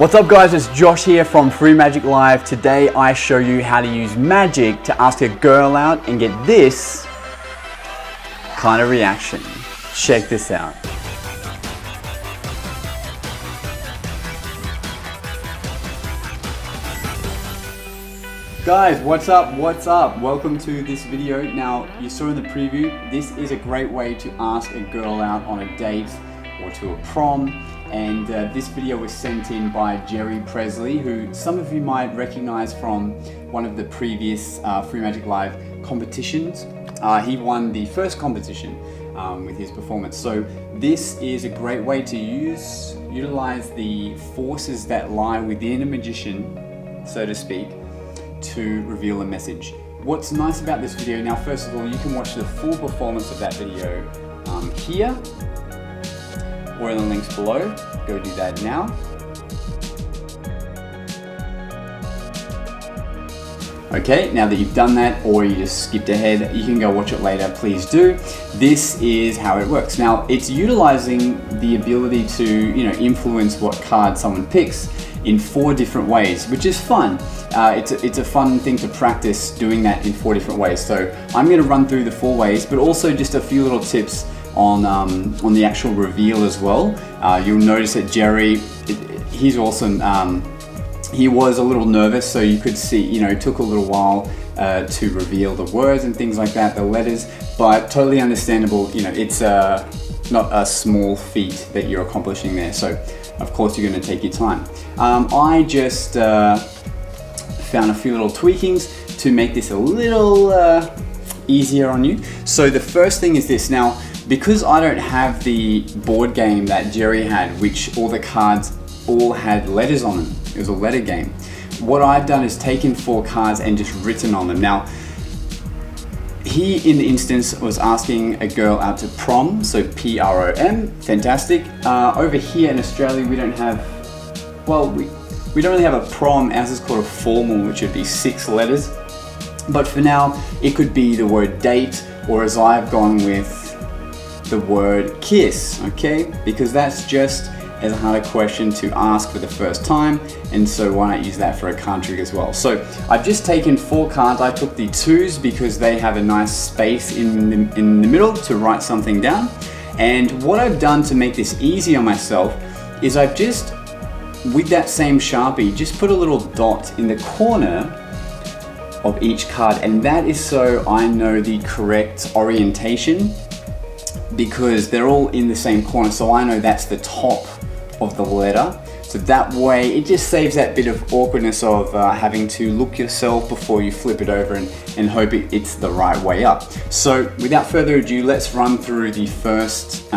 What's up guys, it's Josh here from Free Magic Live. Today I show you how to use magic to ask a girl out and get this kind of reaction. Check this out. Guys, what's up? What's up? Welcome to this video. Now, you saw in the preview, this is a great way to ask a girl out on a date or to a prom. And this video was sent in by Jerry Presley, who some of you might recognize from one of the previous Free Magic Live competitions. He won the first competition with his performance. So this is a great way to utilize the forces that lie within a magician, so to speak, to reveal a message. What's nice about this video, now first of all, you can watch the full performance of that video here, or in the links below. Go do that now. Okay, now that you've done that, or you just skipped ahead, you can go watch it later, please do. This is how it works. Now, it's utilizing the ability to, influence what card someone picks in 4 different ways, which is fun. It's a fun thing to practice doing that in 4 different ways. So I'm gonna run through the 4 ways, but also just a few little tips on the actual reveal as well. You'll notice that Jerry, he's awesome. He was a little nervous, so you could see, it took a little while to reveal the words and things like that, the letters, but totally understandable. It's not a small feat that you're accomplishing there, so of course you're going to take your time. I just found a few little tweakings to make this a little easier on you. So the first thing is this. Now, because I don't have the board game that Jerry had, which all the cards all had letters on them, it was a letter game, what I've done is taken 4 cards and just written on them. Now, he, in the instance, was asking a girl out to prom, so P-R-O-M, fantastic. Over here in Australia, we don't have, well, we don't really have a prom. Ours is called a formal, which would be 6 letters. But for now, it could be the word date, or as I've gone with, the word kiss, okay? Because that's just as a harder question to ask for the first time, and so why not use that for a card trick as well? So I've just taken 4 cards. I took the 2s because they have a nice space in the middle to write something down. And what I've done to make this easy on myself is I've just, with that same Sharpie, just put a little dot in the corner of each card, and that is so I know the correct orientation, because they're all in the same corner, so I know that's the top of the letter. So that way it just saves that bit of awkwardness of having to look yourself before you flip it over and hope it's the right way up. So without further ado, let's run through the first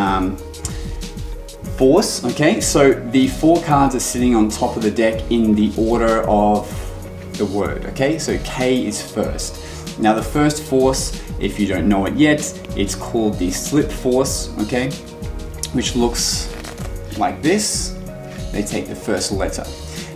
force. Okay, so the 4 cards are sitting on top of the deck in the order of the word. Okay, so K is first. Now the first force, if you don't know it yet, it's called the slip force, okay, which looks like this. They take the first letter.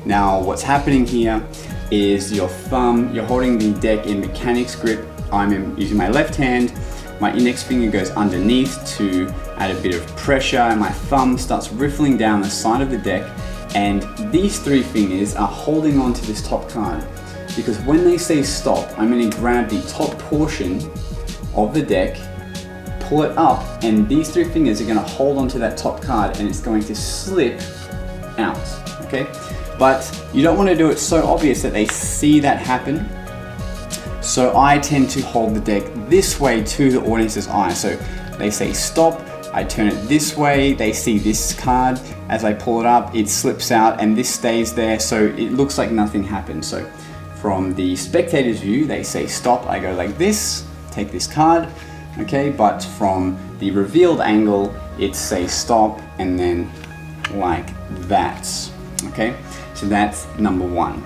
Now what's happening here is your thumb, you're holding the deck in mechanics grip. I'm using my left hand, my index finger goes underneath to add a bit of pressure, and my thumb starts riffling down the side of the deck, and these 3 fingers are holding on to this top card. Because when they say stop, I'm going to grab the top portion of the deck, pull it up, and these 3 fingers are going to hold onto that top card, and it's going to slip out, okay? But you don't want to do it so obvious that they see that happen. So I tend to hold the deck this way to the audience's eye. So they say stop, I turn it this way, they see this card. As I pull it up, it slips out, and this stays there, so it looks like nothing happened. So from the spectator's view, they say stop, I go like this, take this card, okay? But from the revealed angle, it's say stop, and then like that, okay? So that's number 1.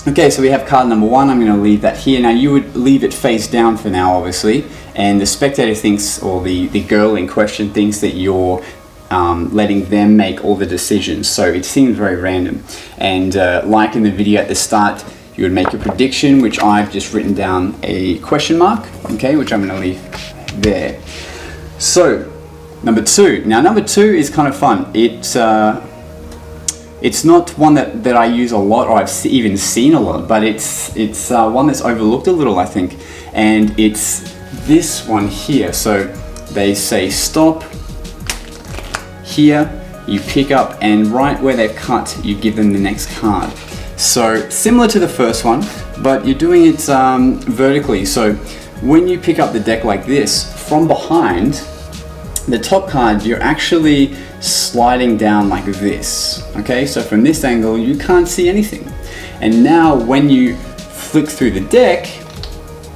Okay, so we have card number 1. I'm gonna leave that here. Now you would leave it face down for now, obviously, and the spectator thinks, or the girl in question thinks that you're letting them make all the decisions. So it seems very random. And like in the video at the start, you would make a prediction, which I've just written down a question mark, okay, which I'm going to leave there. So number 2. Now number 2 is kind of fun. It It's not one that I use a lot, or I've even seen a lot, but it's one that's overlooked a little, I think. And it's this one here. So they say stop. Here, you pick up, and right where they've cut, you give them the next card. So similar to the first one, but you're doing it vertically. So when you pick up the deck like this, from behind, the top card, you're actually sliding down like this. Okay, so from this angle, you can't see anything. And now when you flick through the deck,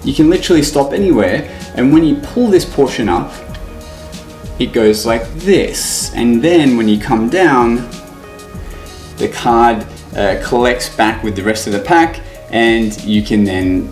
you can literally stop anywhere. And when you pull this portion up, it goes like this. And then when you come down, the card collects back with the rest of the pack, and you can then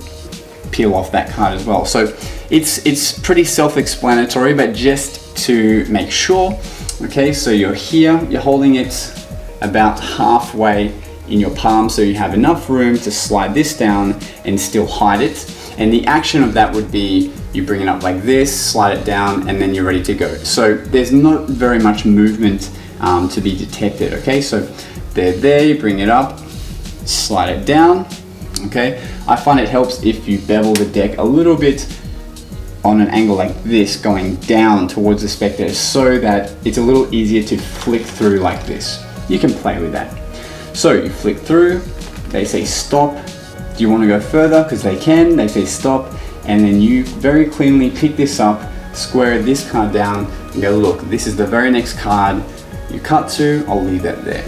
peel off that card as well. So it's pretty self-explanatory, but just to make sure. Okay, so you're here, you're holding it about halfway in your palm, so you have enough room to slide this down and still hide it. And the action of that would be you bring it up like this, slide it down, and then you're ready to go. So there's not very much movement to be detected. Okay, so they're there, you bring it up, slide it down. Okay, I find it helps if you bevel the deck a little bit on an angle like this, going down towards the spectators, so that it's a little easier to flick through like this. You can play with that. So you flick through, they say stop. Do you want to go further? Because they can, they say stop, and then you very cleanly pick this up, square this card down, and go, look, this is the very next card you cut to, I'll leave that there.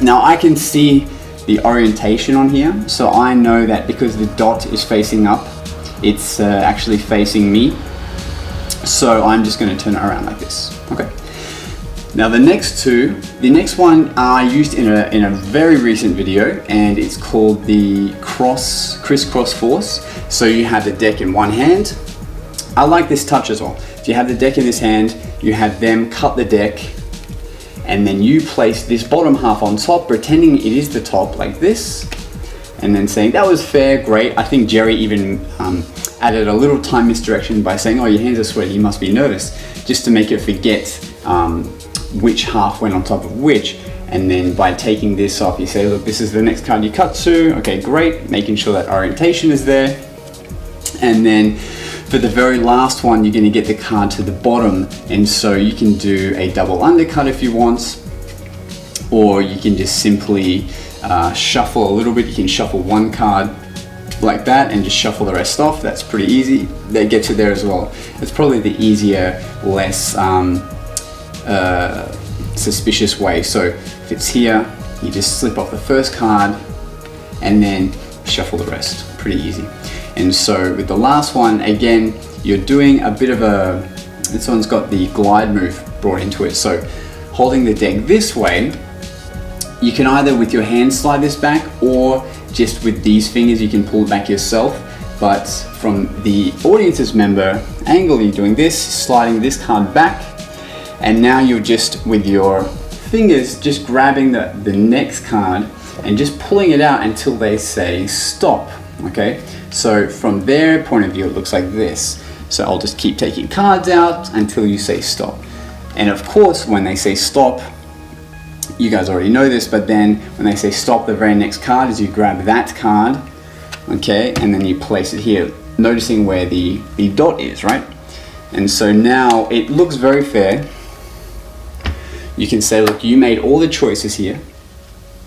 Now I can see the orientation on here, so I know that because the dot is facing up, it's actually facing me. So I'm just going to turn it around like this. Okay. Now the next one I used in a very recent video, and it's called the crisscross force. So you have the deck in one hand. I like this touch as well. So you have the deck in this hand, you have them cut the deck, and then you place this bottom half on top, pretending it is the top like this, and then saying, that was fair, great. I think Jerry even added a little time misdirection by saying, oh, your hands are sweaty, you must be nervous, just to make it forget which half went on top of which. And then by taking this off, you say, look, this is the next card you cut to. Okay, great, making sure that orientation is there. And then for the very last one, you're gonna get the card to the bottom, and so you can do a double undercut if you want, or you can just simply shuffle a little bit. You can shuffle one card like that and just shuffle the rest off. That's pretty easy. That gets you there as well. It's probably the easier, less suspicious way. So if it's here, you just slip off the first card and then shuffle the rest. Pretty easy. And so with the last one, again, you're doing a bit of this one's got the glide move brought into it. So holding the deck this way, you can either with your hand slide this back, or just with these fingers you can pull it back yourself. But from the audience's member angle, you're doing this, sliding this card back, and now you're just with your fingers just grabbing the next card and just pulling it out until they say stop. Okay, so from their point of view it looks like this. So I'll just keep taking cards out until you say stop. And of course when they say stop, you guys already know this, but then when they say stop, the very next card is you grab that card, okay, and then you place it here, noticing where the dot is, right? And so now it looks very fair. You can say, look, you made all the choices here.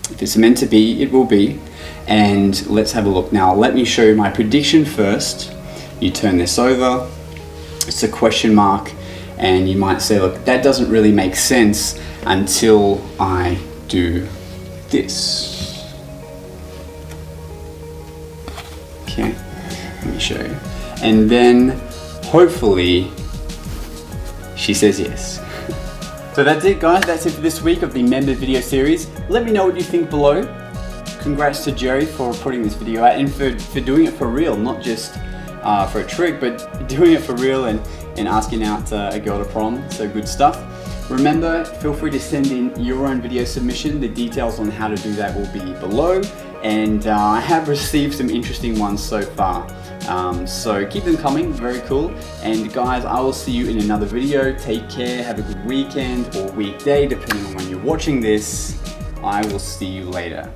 If it's meant to be, it will be. And let's have a look now. Let me show you my prediction first. You turn this over, it's a question mark, and you might say, look, that doesn't really make sense until I do this. Okay, let me show you. And then hopefully she says yes. So that's it, guys. That's it for this week of the member video series. Let me know what you think below. Congrats to Jerry for putting this video out and for doing it for real, not just for a trick, but doing it for real and asking out a girl to prom. So good stuff. Remember, feel free to send in your own video submission. The details on how to do that will be below. And I have received some interesting ones so far. So keep them coming, very cool. And guys, I will see you in another video. Take care, have a good weekend or weekday, depending on when you're watching this. I will see you later.